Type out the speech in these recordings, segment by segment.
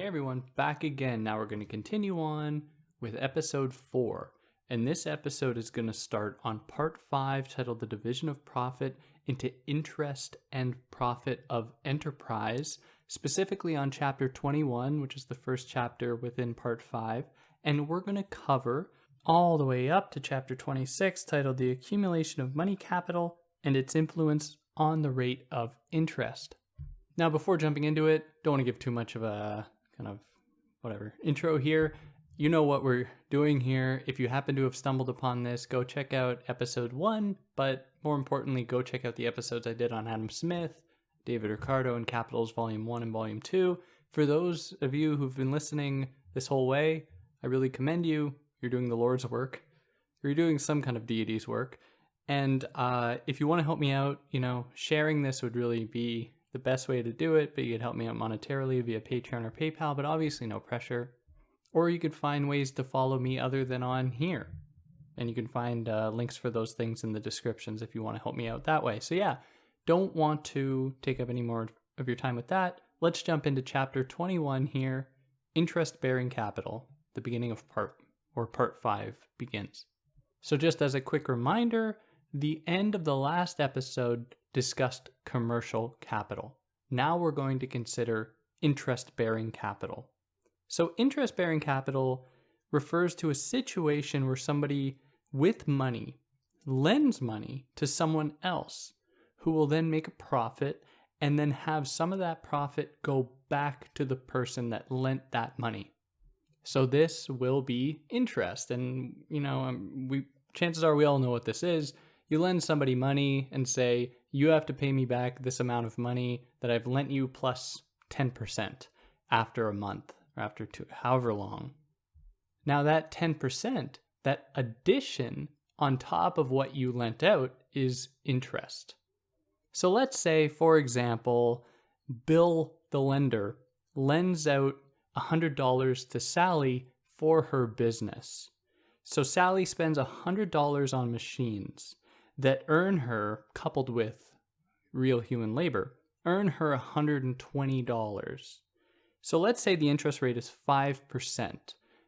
everyone, back again. Now we're going to continue on with episode 4. And this episode is going to start on part 5, titled The Division of Profit into Interest and Profit of Enterprise, specifically on chapter 21, which is the first chapter within part 5. And we're going to cover all the way up to chapter 26, titled The Accumulation of Money Capital and Its Influence on the Rate of Interest. Now, before jumping into it, don't want to give too much of a intro here. You know what we're doing here. If you happen to have stumbled upon this, go check out episode 1, but more importantly, go check out the episodes I did on Adam Smith, David Ricardo, and Capitals Volume 1 and Volume 2. For those of you who've been listening this whole way, I really commend you. You're doing the Lord's work. You're doing some kind of deity's work. And if you want to help me out, sharing this would really be the best way to do it, but you could help me out monetarily via Patreon or PayPal, but obviously no pressure. Or you could find ways to follow me other than on here. And you can find links for those things in the descriptions if you want to help me out that way. So yeah, don't want to take up any more of your time with that. Let's jump into chapter 21 here, Interest-Bearing Capital. The beginning of part 5 begins. So just as a quick reminder, the end of the last episode discussed commercial capital. Now we're going to consider interest-bearing capital. So interest-bearing capital refers to a situation where somebody with money lends money to someone else who will then make a profit and then have some of that profit go back to the person that lent that money. So this will be interest. And, chances are we all know what this is. You lend somebody money and say, you have to pay me back this amount of money that I've lent you plus 10% after a month or after however long. Now that 10%, that addition on top of what you lent out is interest. So let's say, for example, Bill, the lender, lends out $100 to Sally for her business. So Sally spends $100 on machines that earn her, coupled with real human labor, earn her $120. So let's say the interest rate is 5%.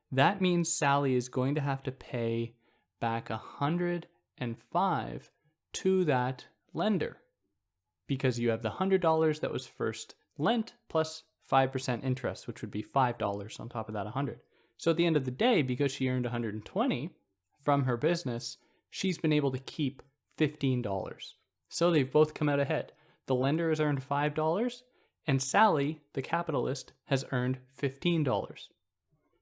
That means Sally is going to have to pay back $105 to that lender because you have the $100 that was first lent plus 5% interest, which would be $5 on top of that 100. So at the end of the day, because she earned $120 from her business, she's been able to keep $15. So they've both come out ahead. The lender has earned $5, and Sally, the capitalist, has earned $15.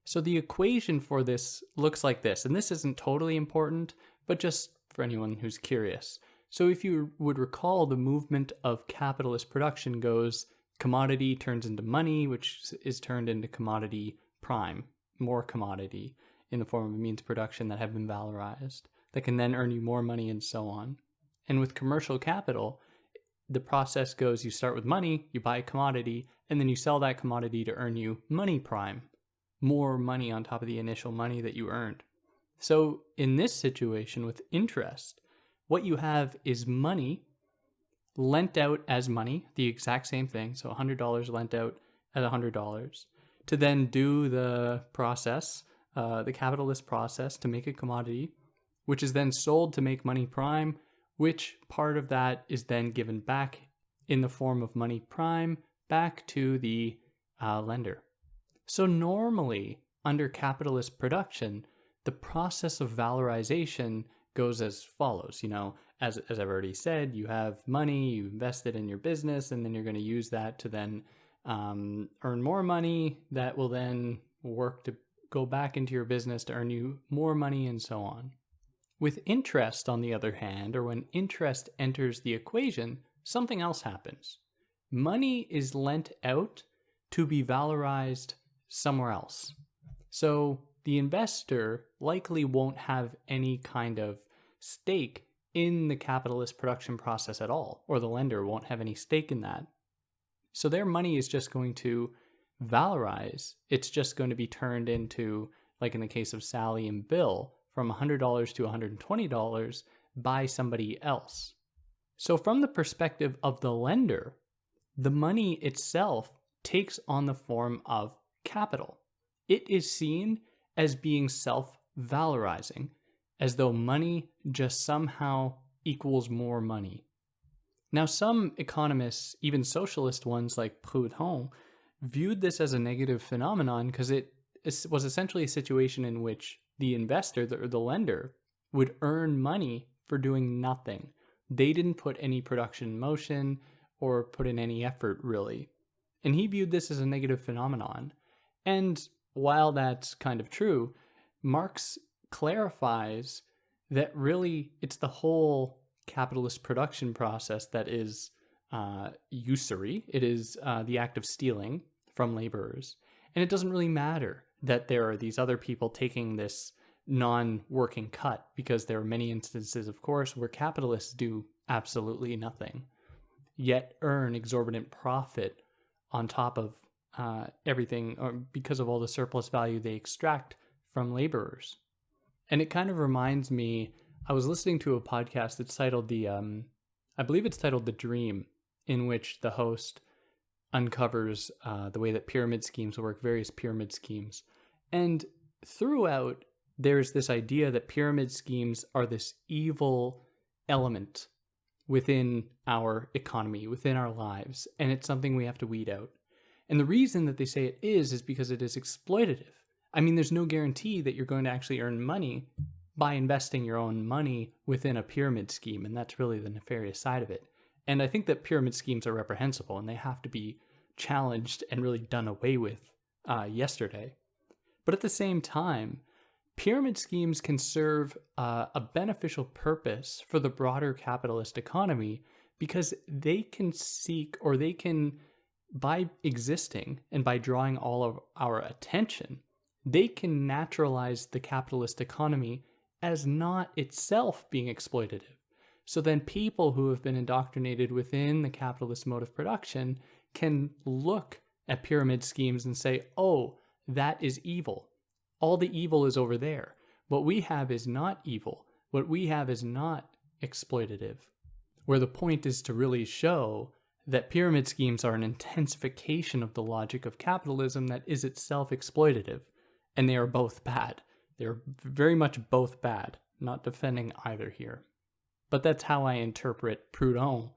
So the equation for this looks like this, and this isn't totally important, but just for anyone who's curious. So if you would recall, the movement of capitalist production goes commodity turns into money, which is turned into commodity prime, more commodity in the form of means of production that have been valorized, that can then earn you more money and so on. And with commercial capital, the process goes, you start with money, you buy a commodity, and then you sell that commodity to earn you money prime, more money on top of the initial money that you earned. So in this situation with interest, what you have is money lent out as money, the exact same thing, so $100 lent out at $100, to then do the process, the capitalist process to make a commodity, which is then sold to make money prime, which part of that is then given back in the form of money prime back to the lender. So normally, under capitalist production, the process of valorization goes as follows. As I've already said, you have money, you invest it in your business, and then you're going to use that to then earn more money that will then work to go back into your business to earn you more money and so on. With interest, on the other hand, or when interest enters the equation, something else happens. Money is lent out to be valorized somewhere else. So the investor likely won't have any kind of stake in the capitalist production process at all, or the lender won't have any stake in that. So their money is just going to valorize. It's just going to be turned into, like in the case of Sally and Bill, from $100 to $120 by somebody else. So from the perspective of the lender, the money itself takes on the form of capital. It is seen as being self-valorizing, as though money just somehow equals more money. Now, some economists, even socialist ones like Proudhon, viewed this as a negative phenomenon because it was essentially a situation in which the investor, the lender, would earn money for doing nothing. They didn't put any production in motion or put in any effort, really. And he viewed this as a negative phenomenon. And while that's kind of true, Marx clarifies that really it's the whole capitalist production process that is usury. It is the act of stealing from laborers. And it doesn't really matter that there are these other people taking this non-working cut, because there are many instances, of course, where capitalists do absolutely nothing, yet earn exorbitant profit on top of everything, or because of all the surplus value they extract from laborers. And it kind of reminds me, I was listening to a podcast that's titled I believe it's titled The Dream, in which the host uncovers the way that pyramid schemes work, various pyramid schemes. And throughout, there's this idea that pyramid schemes are this evil element within our economy, within our lives, and it's something we have to weed out. And the reason that they say it is because it is exploitative. I mean, there's no guarantee that you're going to actually earn money by investing your own money within a pyramid scheme, and that's really the nefarious side of it. And I think that pyramid schemes are reprehensible, and they have to be challenged and really done away with yesterday. But at the same time, pyramid schemes can serve a beneficial purpose for the broader capitalist economy, because they can seek, or they can, by existing and by drawing all of our attention, they can naturalize the capitalist economy as not itself being exploitative. So then people who have been indoctrinated within the capitalist mode of production can look at pyramid schemes and say, oh, that is evil. All the evil is over there. What we have is not evil. What we have is not exploitative. Where the point is to really show that pyramid schemes are an intensification of the logic of capitalism that is itself exploitative. And they are both bad. They're very much both bad. Not defending either here. But that's how I interpret Proudhon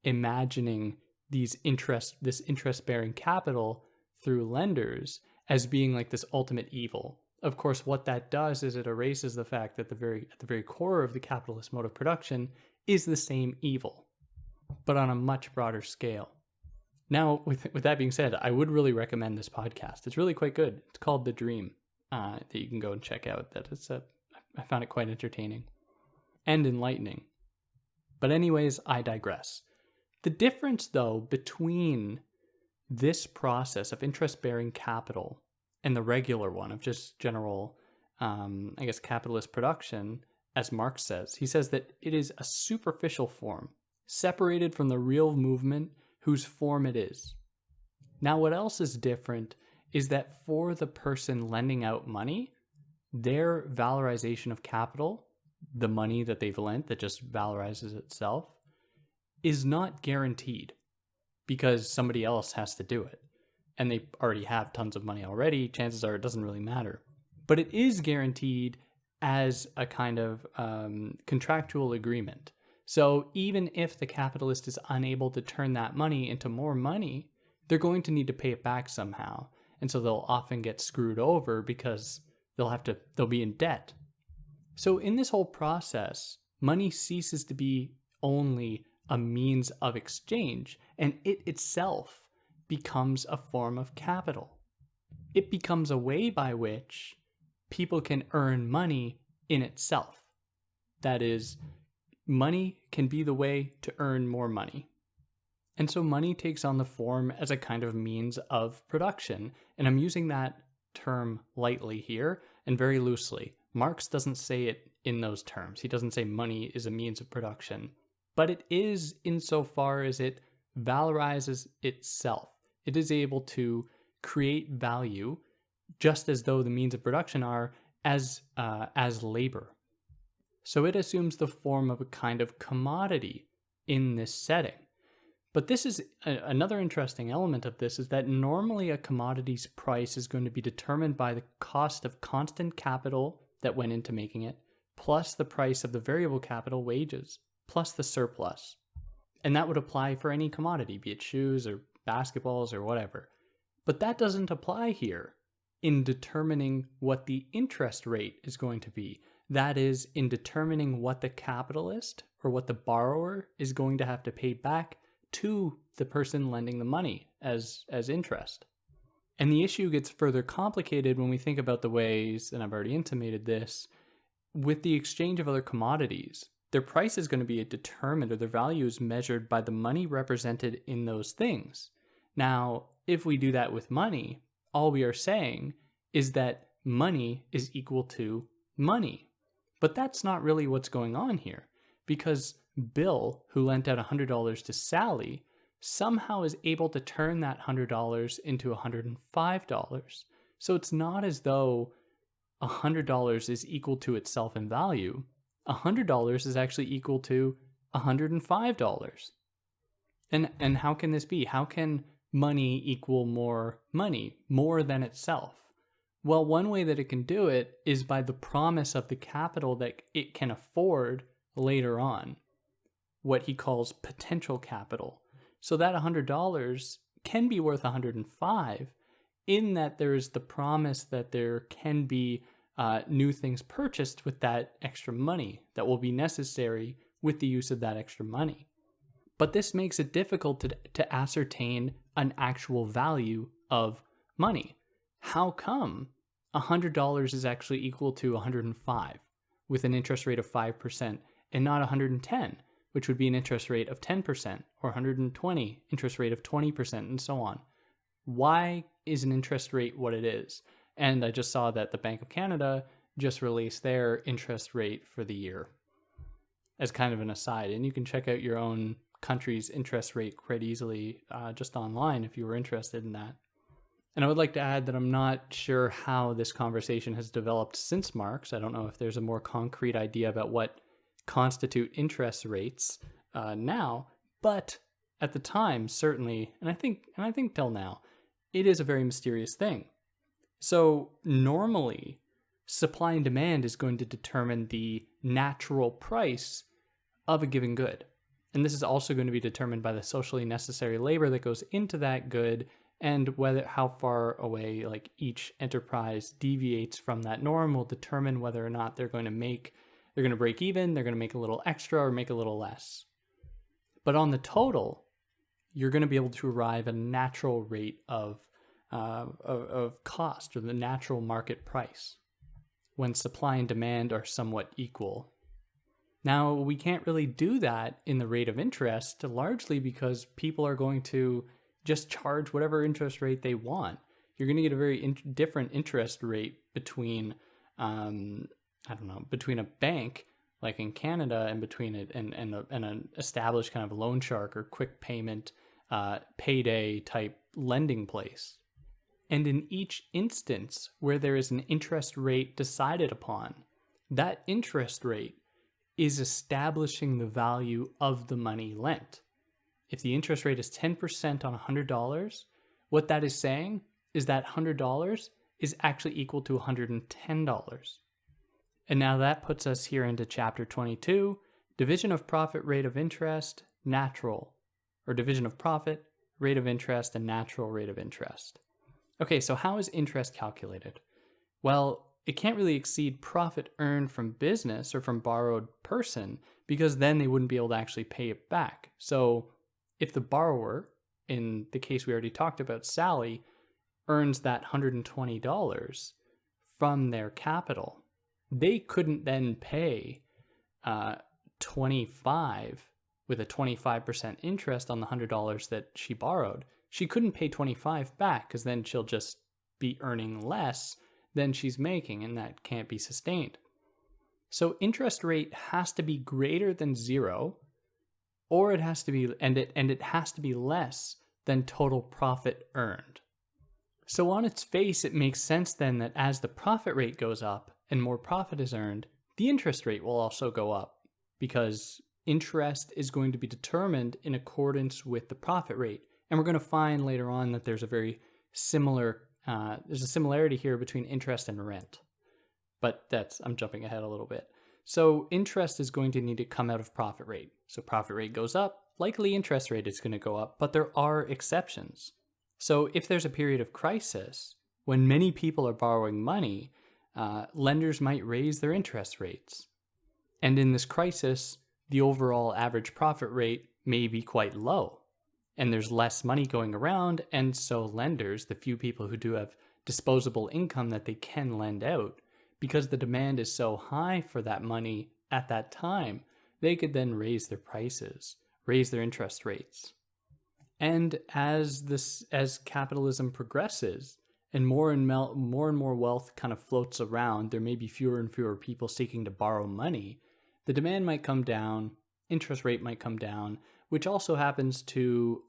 imagining this interest-bearing capital through lenders as being like this ultimate evil. Of course, what that does is it erases the fact that at the very core of the capitalist mode of production is the same evil, but on a much broader scale. Now, with that being said, I would really recommend this podcast. It's really quite good. It's called The Dream, that you can go and check out. I found it quite entertaining and enlightening. But anyways, I digress. The difference, though, between this process of interest-bearing capital and the regular one of just general, capitalist production, as Marx says, he says that it is a superficial form, separated from the real movement whose form it is. Now, what else is different is that for the person lending out money, their valorization of capital, the money that they've lent that just valorizes itself, is not guaranteed because somebody else has to do it. And they already have tons of money already. Chances are it doesn't really matter. But it is guaranteed as a kind of contractual agreement. So even if the capitalist is unable to turn that money into more money, they're going to need to pay it back somehow. And so they'll often get screwed over because they'll be in debt. So in this whole process, money ceases to be only a means of exchange, and it itself becomes a form of capital. It becomes a way by which people can earn money in itself. That is, money can be the way to earn more money. And so money takes on the form as a kind of means of production. And I'm using that term lightly here and very loosely. Marx doesn't say it in those terms. He doesn't say money is a means of production. But it is insofar as it valorizes itself. It is able to create value just as though the means of production are as labor. So it assumes the form of a kind of commodity in this setting. But this is another interesting element of this, is that normally a commodity's price is going to be determined by the cost of constant capital that went into making it, plus the price of the variable capital, wages, plus the surplus. And that would apply for any commodity, be it shoes or basketballs or whatever. But that doesn't apply here in determining what the interest rate is going to be. That is, in determining what the capitalist or what the borrower is going to have to pay back to the person lending the money as interest. And the issue gets further complicated when we think about the ways, and I've already intimated this, with the exchange of other commodities. Their price is going to be determined, or their value is measured by the money represented in those things. Now, if we do that with money, all we are saying is that money is equal to money. But that's not really what's going on here, because Bill, who lent out $100 to Sally, somehow is able to turn that $100 into $105. So it's not as though $100 is equal to itself in value. $100 is actually equal to $105. And how can this be? How can money equal more money, more than itself? Well, one way that it can do it is by the promise of the capital that it can afford later on, what he calls potential capital. So that $100 can be worth $105 in that there is the promise that there can be new things purchased with that extra money that will be necessary with the use of that extra money. But this makes it difficult to ascertain an actual value of money. How come $100 is actually equal to $105 with an interest rate of 5% and not $110, which would be an interest rate of 10%, or $120, interest rate of 20%, and so on? Why is an interest rate what it is? And I just saw that the Bank of Canada just released their interest rate for the year as kind of an aside. And you can check out your own country's interest rate quite easily just online if you were interested in that. And I would like to add that I'm not sure how this conversation has developed since Marx. I don't know if there's a more concrete idea about what constitute interest rates now, but at the time, certainly, and I think till now, it is a very mysterious thing. So normally, supply and demand is going to determine the natural price of a given good. And this is also going to be determined by the socially necessary labor that goes into that good, and how far away like each enterprise deviates from that norm will determine whether or not they're going to break even, they're going to make a little extra, or make a little less. But on the total, you're going to be able to arrive at a natural rate of cost, or the natural market price, when supply and demand are somewhat equal. Now, we can't really do that in the rate of interest, largely because people are going to just charge whatever interest rate they want. You're going to get a very different interest rate between, between a bank like in Canada and between it and an established kind of loan shark or quick payment, payday type lending place. And in each instance where there is an interest rate decided upon, that interest rate is establishing the value of the money lent. If the interest rate is 10% on $100, what that is saying is that $100 is actually equal to $110. And now that puts us here into chapter 22, division of profit, rate of interest, natural, or division of profit, rate of interest, and natural rate of interest. Okay, so how is interest calculated? Well, it can't really exceed profit earned from business or from borrowed person, because then they wouldn't be able to actually pay it back. So if the borrower, in the case we already talked about, Sally, earns that $120 from their capital, they couldn't then pay 25 with a 25% interest on the $100 that she borrowed. She couldn't pay 25 back, because then she'll just be earning less than she's making, and that can't be sustained. So interest rate has to be greater than 0, or it has to be, and it has to be less than total profit earned. So on its face, it makes sense then that as the profit rate goes up and more profit is earned, the interest rate will also go up, because interest is going to be determined in accordance with the profit rate. And we're going to find later on that there's a very similar, there's a similarity here between interest and rent. But I'm jumping ahead a little bit. So interest is going to need to come out of profit rate. So profit rate goes up, likely interest rate is going to go up, but there are exceptions. So if there's a period of crisis, when many people are borrowing money, lenders might raise their interest rates. And in this crisis, the overall average profit rate may be quite low. And there's less money going around, and so lenders, the few people who do have disposable income that they can lend out, because the demand is so high for that money at that time, they could then raise their prices, raise their interest rates. And as capitalism progresses and more and more wealth kind of floats around, there may be fewer and fewer people seeking to borrow money. The demand might come down, interest rate might come down, which also happens to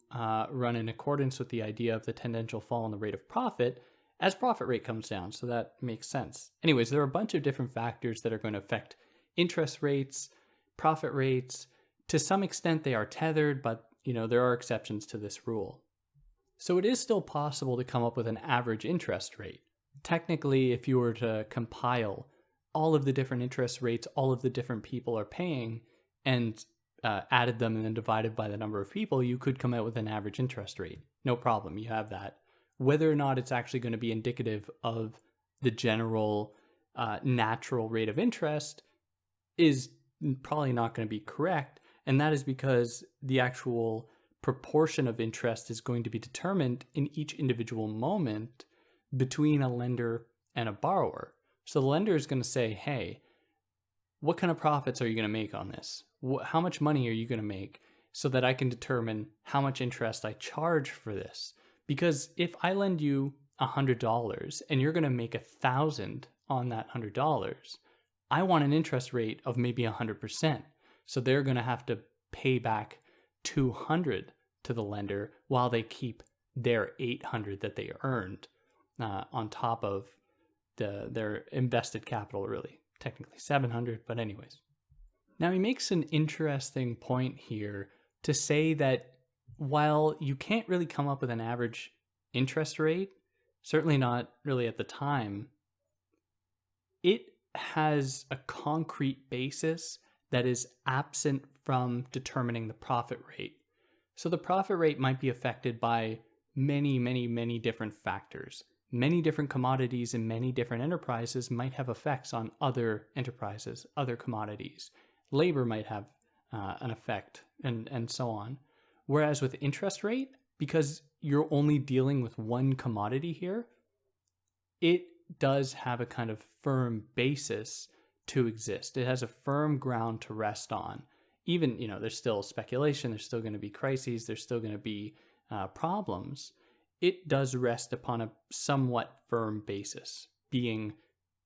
run in accordance with the idea of the tendential fall in the rate of profit as profit rate comes down. So that makes sense. Anyways, there are a bunch of different factors that are going to affect interest rates, profit rates. To some extent, they are tethered, but there are exceptions to this rule. So it is still possible to come up with an average interest rate. Technically, if you were to compile all of the different interest rates all of the different people are paying and added them and then divided by the number of people, you could come out with an average interest rate. No problem, you have that. Whether or not it's actually going to be indicative of the general natural rate of interest is probably not going to be correct. And that is because the actual proportion of interest is going to be determined in each individual moment between a lender and a borrower. So the lender is going to say, hey, what kind of profits are you going to make on this? How much money are you going to make so that I can determine how much interest I charge for this? Because if I lend you $100 and you're going to make $1,000 on that $100, I want an interest rate of maybe 100%. So they're going to have to pay back $200 to the lender while they keep their $800 that they earned on top of their invested capital, really. Technically $700, but anyways. Now he makes an interesting point here to say that while you can't really come up with an average interest rate, certainly not really at the time, it has a concrete basis that is absent from determining the profit rate. So the profit rate might be affected by many, many, many different factors. Many different commodities and many different enterprises might have effects on other enterprises, other commodities. Labor might have an effect and so on. Whereas with interest rate, because you're only dealing with one commodity here, it does have a kind of firm basis to exist. It has a firm ground to rest on. Even, there's still speculation, there's still going to be crises, there's still going to be problems. It does rest upon a somewhat firm basis, being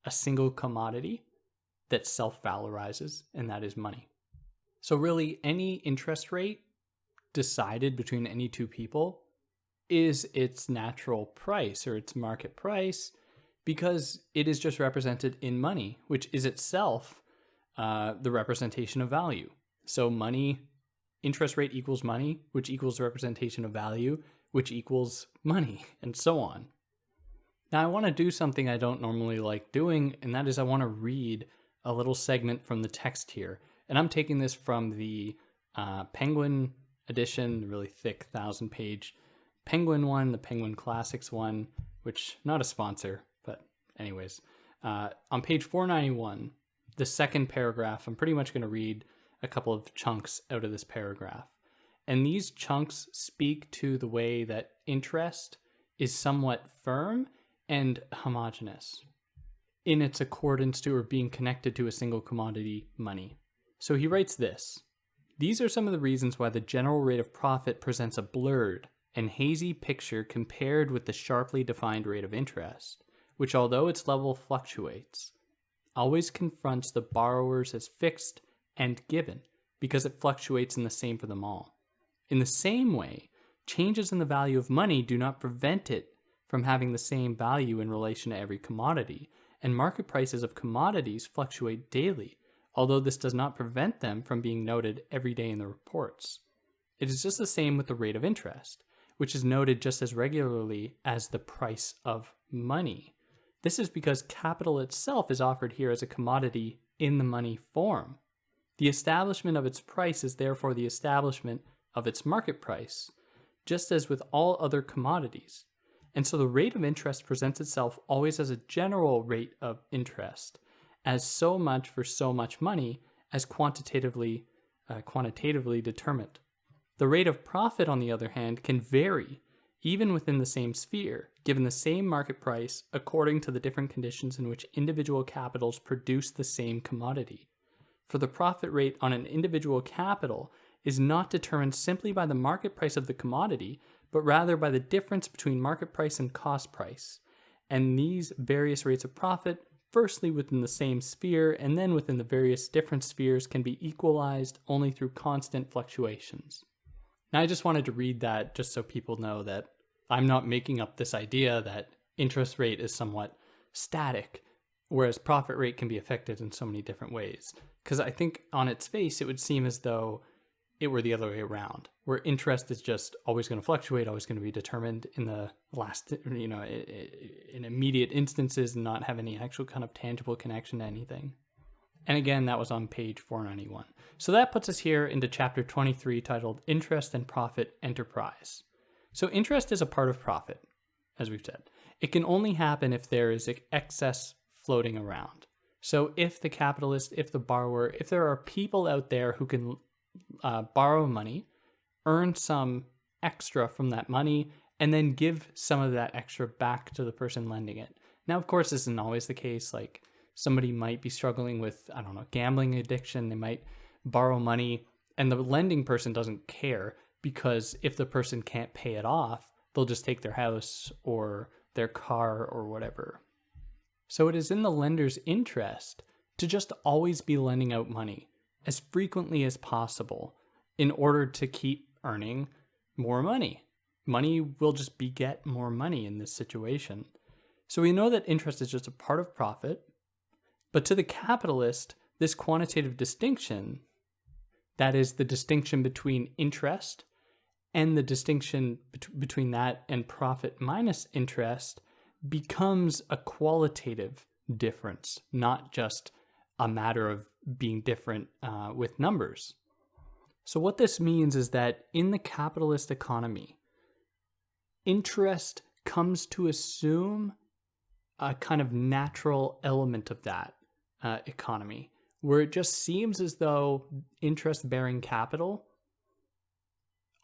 a single commodity that self-valorizes, and that is money. So really, any interest rate decided between any two people is its natural price or its market price, because it is just represented in money, which is itself the representation of value. So money, interest rate equals money, which equals the representation of value, which equals money, and so on. Now I want to do something I don't normally like doing, and that is I want to read a little segment from the text here. And I'm taking this from the Penguin edition, the really thick 1,000-page Penguin one, the Penguin Classics one, which not a sponsor, but anyways. On page 491, the second paragraph, I'm pretty much going to read a couple of chunks out of this paragraph. And these chunks speak to the way that interest is somewhat firm and homogeneous in its accordance to or being connected to a single commodity, money. So he writes this: these are some of the reasons why the general rate of profit presents a blurred and hazy picture compared with the sharply defined rate of interest, which, although its level fluctuates, always confronts the borrowers as fixed and given, because it fluctuates in the same for them all. In the same way, changes in the value of money do not prevent it from having the same value in relation to every commodity, and market prices of commodities fluctuate daily, although this does not prevent them from being noted every day in the reports. It is just the same with the rate of interest, which is noted just as regularly as the price of money. This is because capital itself is offered here as a commodity in the money form. The establishment of its price is therefore the establishment of its market price, just as with all other commodities. And so the rate of interest presents itself always as a general rate of interest, as so much for so much money as quantitatively determined. The rate of profit, on the other hand, can vary even within the same sphere, given the same market price according to the different conditions in which individual capitals produce the same commodity. For the profit rate on an individual capital is not determined simply by the market price of the commodity, but rather by the difference between market price and cost price. And these various rates of profit, firstly within the same sphere and then within the various different spheres, can be equalized only through constant fluctuations. Now, I just wanted to read that just so people know that I'm not making up this idea that interest rate is somewhat static, whereas profit rate can be affected in so many different ways. Because I think on its face, it would seem as though it were the other way around, where interest is just always going to fluctuate, always going to be determined in the last, in immediate instances and not have any actual kind of tangible connection to anything. And again, that was on page 491. So that puts us here into chapter 23 titled Interest and Profit Enterprise. So interest is a part of profit, as we've said. It can only happen if there is excess floating around. So if the capitalist, if the borrower, if there are people out there who can borrow money, earn some extra from that money, and then give some of that extra back to the person lending it. Now, of course, this isn't always the case. Like, somebody might be struggling with, gambling addiction. They might borrow money and the lending person doesn't care, because if the person can't pay it off, they'll just take their house or their car or whatever. So it is in the lender's interest to just always be lending out money as frequently as possible in order to keep earning more money. Money will just beget more money in this situation. So we know that interest is just a part of profit. But to the capitalist, this quantitative distinction, that is the distinction between interest and the distinction between that and profit minus interest, becomes a qualitative difference, not just a matter of being different with numbers. So what this means is that in the capitalist economy, interest comes to assume a kind of natural element of that economy, where it just seems as though interest-bearing capital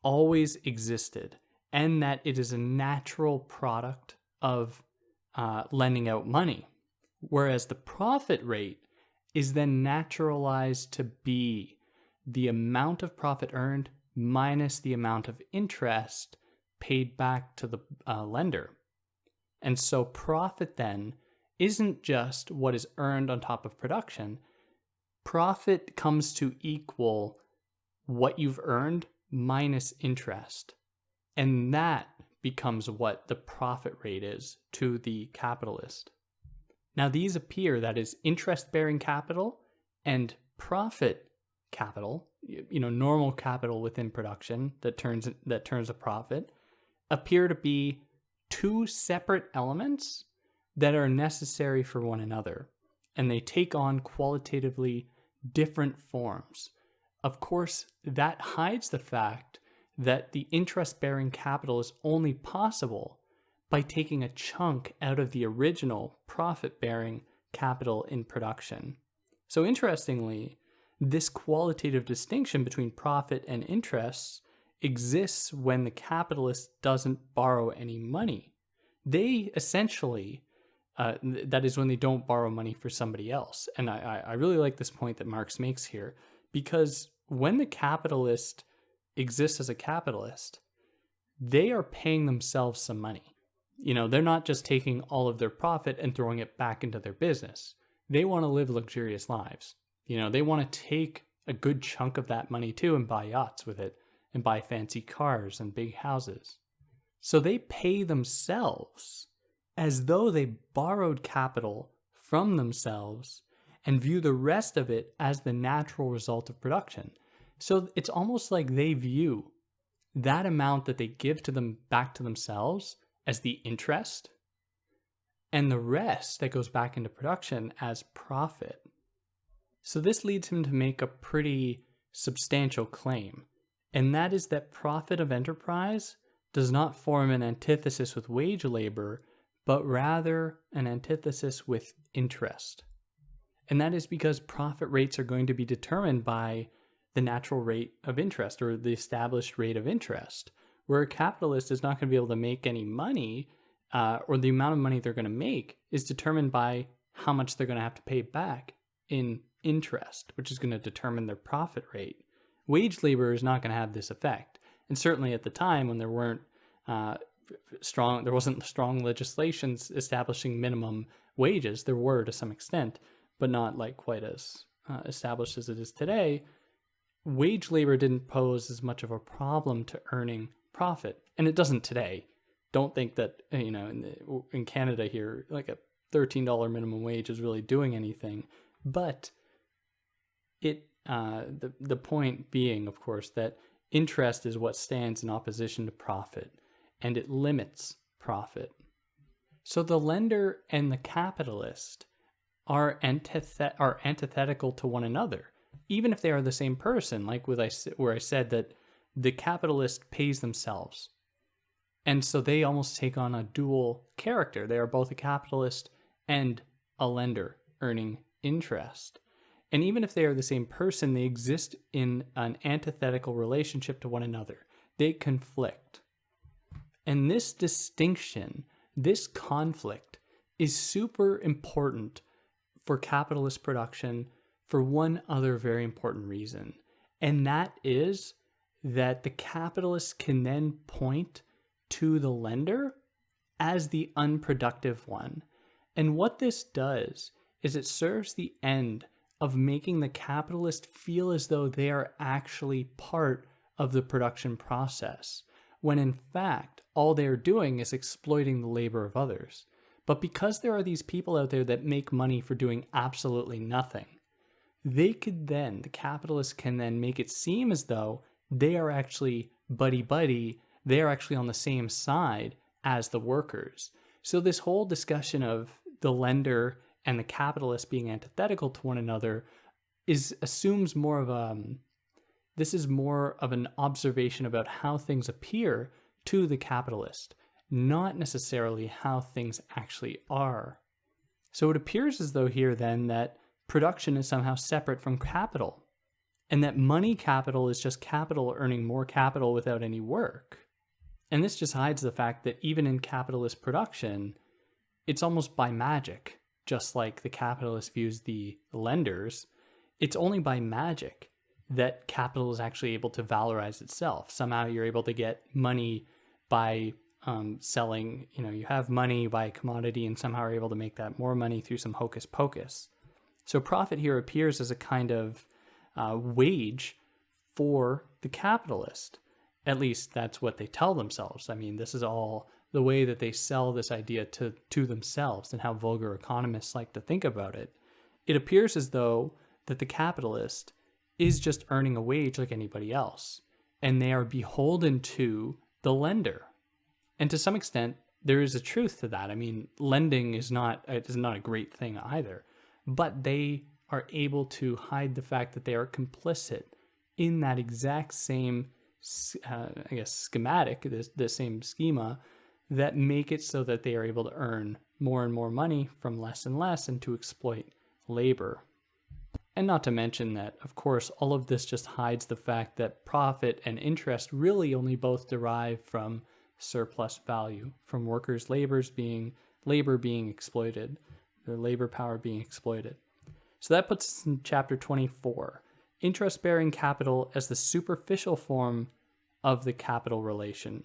always existed, and that it is a natural product of lending out money, whereas the profit rate is then naturalized to be the amount of profit earned minus the amount of interest paid back to the lender. And so profit then isn't just what is earned on top of production. Profit comes to equal what you've earned minus interest. And that becomes what the profit rate is to the capitalist. Now these appear, that is interest-bearing capital and profit capital, normal capital within production that turns a profit, appear to be two separate elements that are necessary for one another, and they take on qualitatively different forms. Of course, that hides the fact that the interest-bearing capital is only possible by taking a chunk out of the original profit-bearing capital in production. So interestingly, this qualitative distinction between profit and interest exists when the capitalist doesn't borrow any money. They essentially, that is when they don't borrow money for somebody else. And I really like this point that Marx makes here, because when the capitalist exists as a capitalist, they are paying themselves some money. They're not just taking all of their profit and throwing it back into their business. They want to live luxurious lives. They want to take a good chunk of that money too and buy yachts with it and buy fancy cars and big houses. So they pay themselves as though they borrowed capital from themselves and view the rest of it as the natural result of production. So it's almost like they view that amount that they give to them back to themselves as the interest, and the rest that goes back into production as profit. So this leads him to make a pretty substantial claim, and that is that profit of enterprise does not form an antithesis with wage labor, but rather an antithesis with interest. And that is because profit rates are going to be determined by the natural rate of interest, or the established rate of interest, where a capitalist is not going to be able to make any money, or the amount of money they're going to make is determined by how much they're going to have to pay back in interest, which is going to determine their profit rate. Wage labor is not going to have this effect. And certainly at the time when there wasn't strong legislations establishing minimum wages, there were to some extent, but not like quite as established as it is today. Wage labor didn't pose as much of a problem to earning profit, and it doesn't today. Don't think that, in Canada here, like a $13 minimum wage is really doing anything, but the point being, of course, that interest is what stands in opposition to profit, and it limits profit. So the lender and the capitalist are antithetical to one another, even if they are the same person, like where I said that the capitalist pays themselves. And so they almost take on a dual character. They are both a capitalist and a lender earning interest. And even if they are the same person, they exist in an antithetical relationship to one another. They conflict. And this distinction, this conflict, is super important for capitalist production for one other very important reason. And that is that the capitalist can then point to the lender as the unproductive one. And what this does is it serves the end of making the capitalist feel as though they are actually part of the production process, when in fact, all they're doing is exploiting the labor of others. But because there are these people out there that make money for doing absolutely nothing, the capitalist can then make it seem as though they are actually buddy-buddy, they are actually on the same side as the workers. So this whole discussion of the lender and the capitalist being antithetical to one another assumes more of this is more of an observation about how things appear to the capitalist, not necessarily how things actually are. So it appears as though here then that production is somehow separate from capital, and that money capital is just capital earning more capital without any work. And this just hides the fact that even in capitalist production, it's almost by magic, just like the capitalist views the lenders. It's only by magic that capital is actually able to valorize itself. Somehow you're able to get money by selling, you have money, buy a commodity, and somehow are able to make that more money through some hocus pocus. So profit here appears as a kind of wage for the capitalist. At least that's what they tell themselves. I mean, this is all the way that they sell this idea to themselves and how vulgar economists like to think about it. It appears as though that the capitalist is just earning a wage like anybody else, and they are beholden to the lender. And to some extent, there is a truth to that. I mean, lending is not a great thing either, but they are able to hide the fact that they are complicit in that exact same, schematic, the same schema that make it so that they are able to earn more and more money from less and less and to exploit labor. And not to mention that, of course, all of this just hides the fact that profit and interest really only both derive from surplus value, from workers' labor being exploited, their labor power being exploited. So that puts us in chapter 24, interest-bearing capital as the superficial form of the capital relation.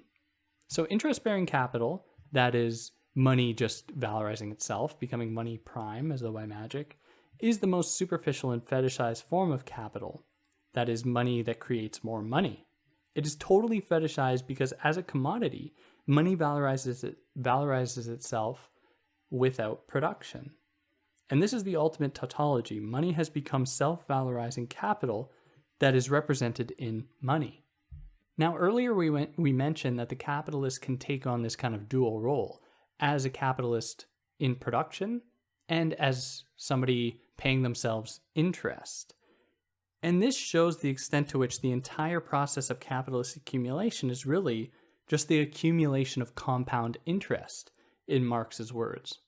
So interest-bearing capital, that is money just valorizing itself, becoming money prime as though by magic, is the most superficial and fetishized form of capital. That is money that creates more money. It is totally fetishized because as a commodity, money valorizes itself without production. And this is the ultimate tautology. Money has become self-valorizing capital that is represented in money. Now, earlier we mentioned that the capitalist can take on this kind of dual role as a capitalist in production and as somebody paying themselves interest. And this shows the extent to which the entire process of capitalist accumulation is really just the accumulation of compound interest, in Marx's words.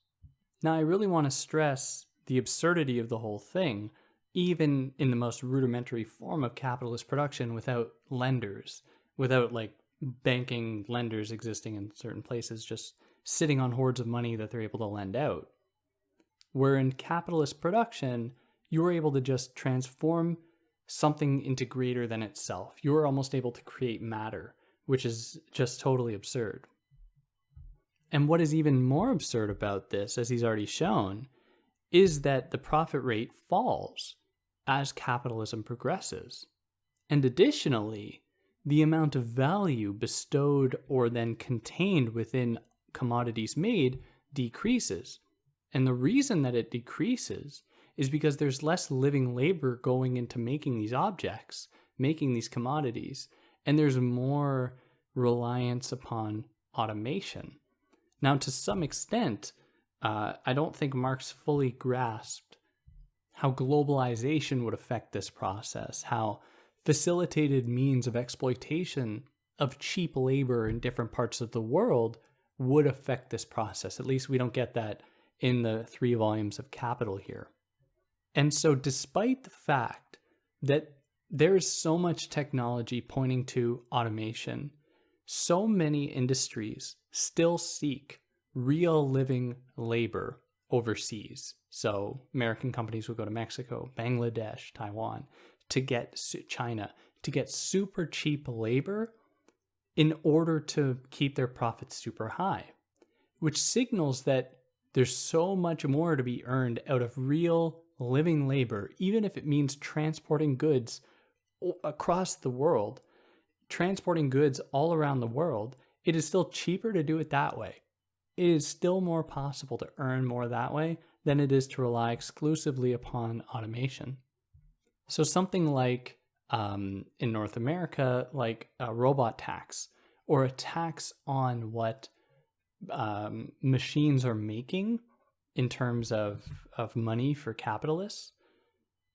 Now, I really want to stress the absurdity of the whole thing, even in the most rudimentary form of capitalist production without lenders, without like banking lenders existing in certain places, just sitting on hordes of money that they're able to lend out. Where in capitalist production, you are able to just transform something into greater than itself. You are almost able to create matter, which is just totally absurd. And what is even more absurd about this, as he's already shown, is that the profit rate falls as capitalism progresses. And additionally, the amount of value bestowed or then contained within commodities made decreases. And the reason that it decreases is because there's less living labor going into making these objects, making these commodities, and there's more reliance upon automation. Now, to some extent, I don't think Marx fully grasped how globalization would affect this process, how facilitated means of exploitation of cheap labor in different parts of the world would affect this process. At least we don't get that in the 3 volumes of Capital here. And so despite the fact that there is so much technology pointing to automation, so many industries still seek real living labor overseas. So American companies will go to Mexico, Bangladesh, Taiwan, China, to get super cheap labor in order to keep their profits super high, which signals that there's so much more to be earned out of real living labor, even if it means transporting goods across the world, transporting goods all around the world. It is still cheaper to do it that way. It is still more possible to earn more that way than it is to rely exclusively upon automation. So something like in North America, like a robot tax or a tax on what machines are making in terms of money for capitalists.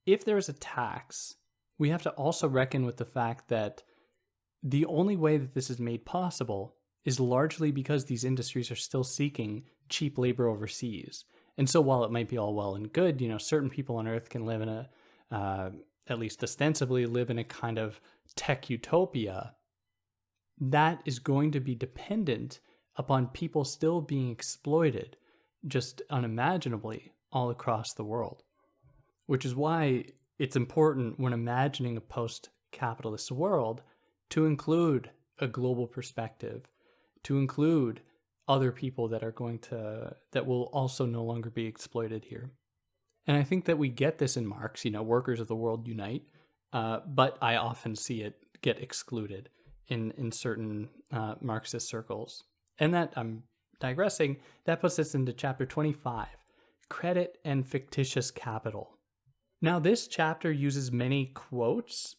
If there's a tax, we have to also reckon with the fact that the only way that this is made possible is largely because these industries are still seeking cheap labor overseas. And so while it might be all well and good, certain people on Earth can live in at least ostensibly live in a kind of tech utopia, that is going to be dependent upon people still being exploited just unimaginably all across the world. Which is why it's important when imagining a post-capitalist world to include a global perspective, to include other people that will also no longer be exploited here. And I think that we get this in Marx, workers of the world unite, but I often see it get excluded in certain Marxist circles. And that, I'm digressing, that puts us into chapter 25, Credit and Fictitious Capital. Now, this chapter uses many quotes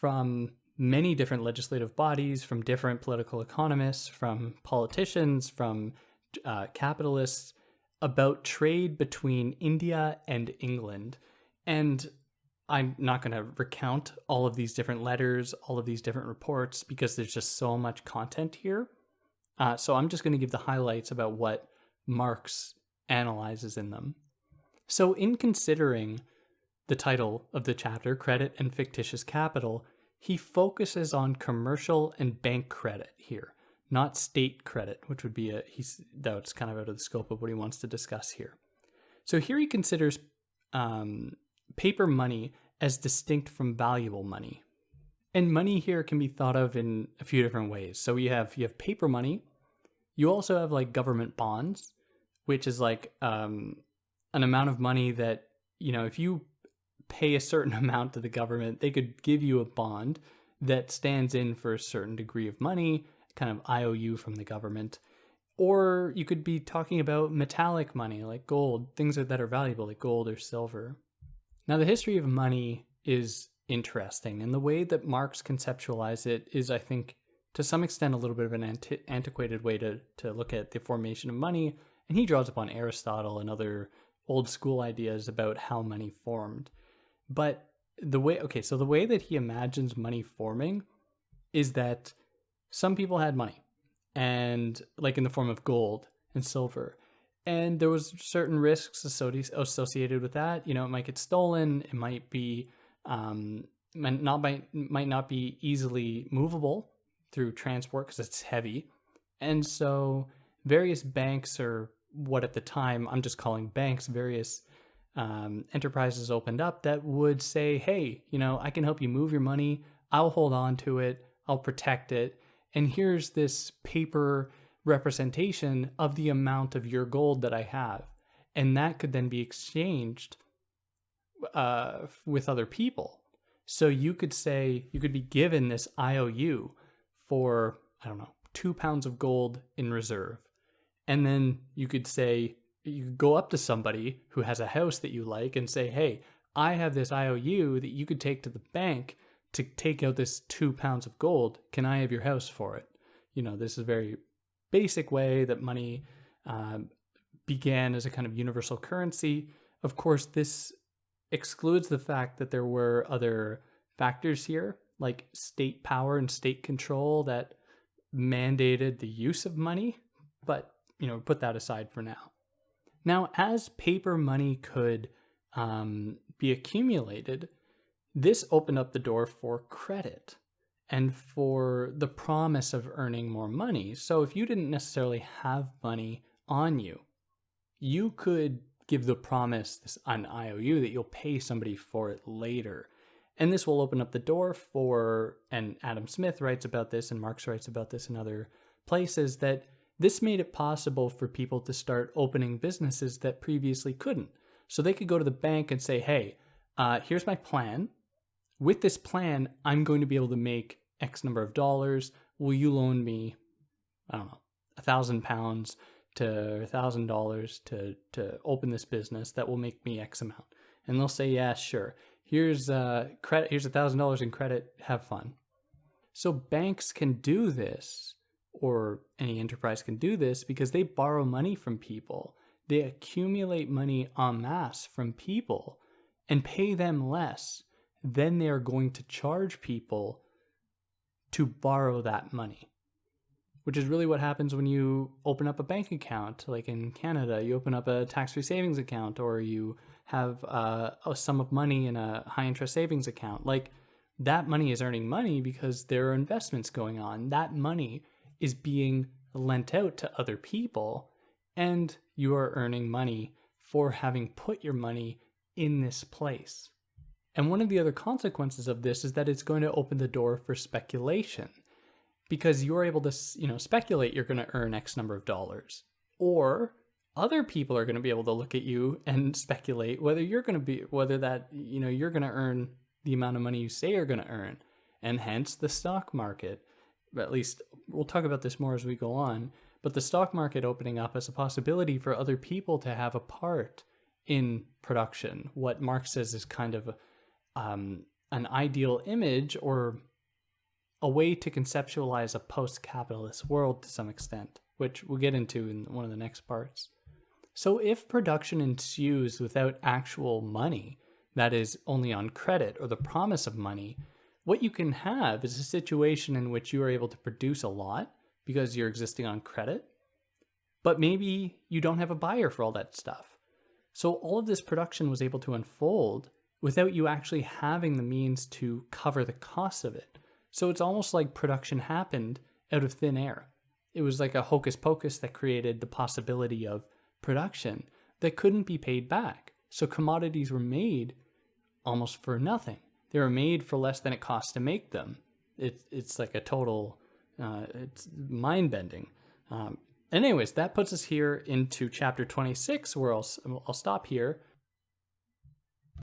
from many different legislative bodies, from different political economists, from politicians, from capitalists, about trade between India and England. And I'm not going to recount all of these different letters, all of these different reports, because there's just so much content here. So I'm just going to give the highlights about what Marx analyzes in them. So in considering the title of the chapter, Credit and Fictitious Capital, he focuses on commercial and bank credit here, not state credit, which would be that's kind of out of the scope of what he wants to discuss here. So here he considers paper money as distinct from valuable money. And money here can be thought of in a few different ways. So you have paper money. You also have like government bonds, which is like an amount of money that, if you pay a certain amount to the government, they could give you a bond that stands in for a certain degree of money, kind of IOU from the government. Or you could be talking about metallic money, like gold, things that are valuable, like gold or silver. Now, the history of money is interesting, and the way that Marx conceptualized it is, I think, to some extent, a little bit of an antiquated way to look at the formation of money, and he draws upon Aristotle and other old school ideas about how money formed. But the way that he imagines money forming is that some people had money, and like in the form of gold and silver, and there was certain risks associated with that. You know, it might get stolen, it might be might not be easily movable through transport because it's heavy. And so various banks, or what at the time I'm just calling banks, various enterprises opened up that would say, hey, you know, I can help you move your money. I'll hold on to it. I'll protect it. And here's this paper representation of the amount of your gold that I have. And that could then be exchanged with other people. So you could say, you could be given this IOU for, I don't know, 2 pounds of gold in reserve. And then you could say, you could go up to somebody who has a house that you like and say, hey, I have this IOU that you could take to the bank to take out this 2 pounds of gold. Can I have your house for it? You know, this is a very basic way that money began as a kind of universal currency. Of course, this excludes the fact that there were other factors here, like state power and state control that mandated the use of money. But, you know, put that aside for now. Now, as paper money could be accumulated, this opened up the door for credit and for the promise of earning more money. So if you didn't necessarily have money on you, you could give the promise, an IOU, that you'll pay somebody for it later. And this will open up the door for, and Adam Smith writes about this, and Marx writes about this in other places, that this made it possible for people to start opening businesses that previously couldn't. So they could go to the bank and say, hey, here's my plan. With this plan, I'm going to be able to make X number of dollars. Will you loan me, I don't know, £1,000 to $1,000 to open this business that will make me X amount? And they'll say, yeah, sure. Here's credit. Here's $1,000 in credit. Have fun. So banks can do this, or any enterprise can do this, because they borrow money from people. They accumulate money en masse from people and pay them less than they are going to charge people to borrow that money, which is really what happens when you open up a bank account. Like in Canada, you open up a tax-free savings account, or you have a sum of money in a high-interest savings account. Like, that money is earning money because there are investments going on. That money is being lent out to other people, and you are earning money for having put your money in this place. And one of the other consequences of this is that it's going to open the door for speculation, because you're able to, speculate you're going to earn X number of dollars, or other people are going to be able to look at you and speculate whether you're going to earn the amount of money you say you're going to earn, and hence the stock market. At least we'll talk about this more as we go on, but the stock market opening up as a possibility for other people to have a part in production. What Marx says is kind of an ideal image, or a way to conceptualize a post-capitalist world to some extent, which we'll get into in one of the next parts. So if production ensues without actual money, that is only on credit or the promise of money, what you can have is a situation in which you are able to produce a lot because you're existing on credit, but maybe you don't have a buyer for all that stuff. So all of this production was able to unfold without you actually having the means to cover the costs of it. So it's almost like production happened out of thin air. It was like a hocus pocus that created the possibility of production that couldn't be paid back. So commodities were made almost for nothing. They were made for less than it cost to make them. It's like a total, it's mind-bending. Anyways, that puts us here into chapter 26, where I'll stop here.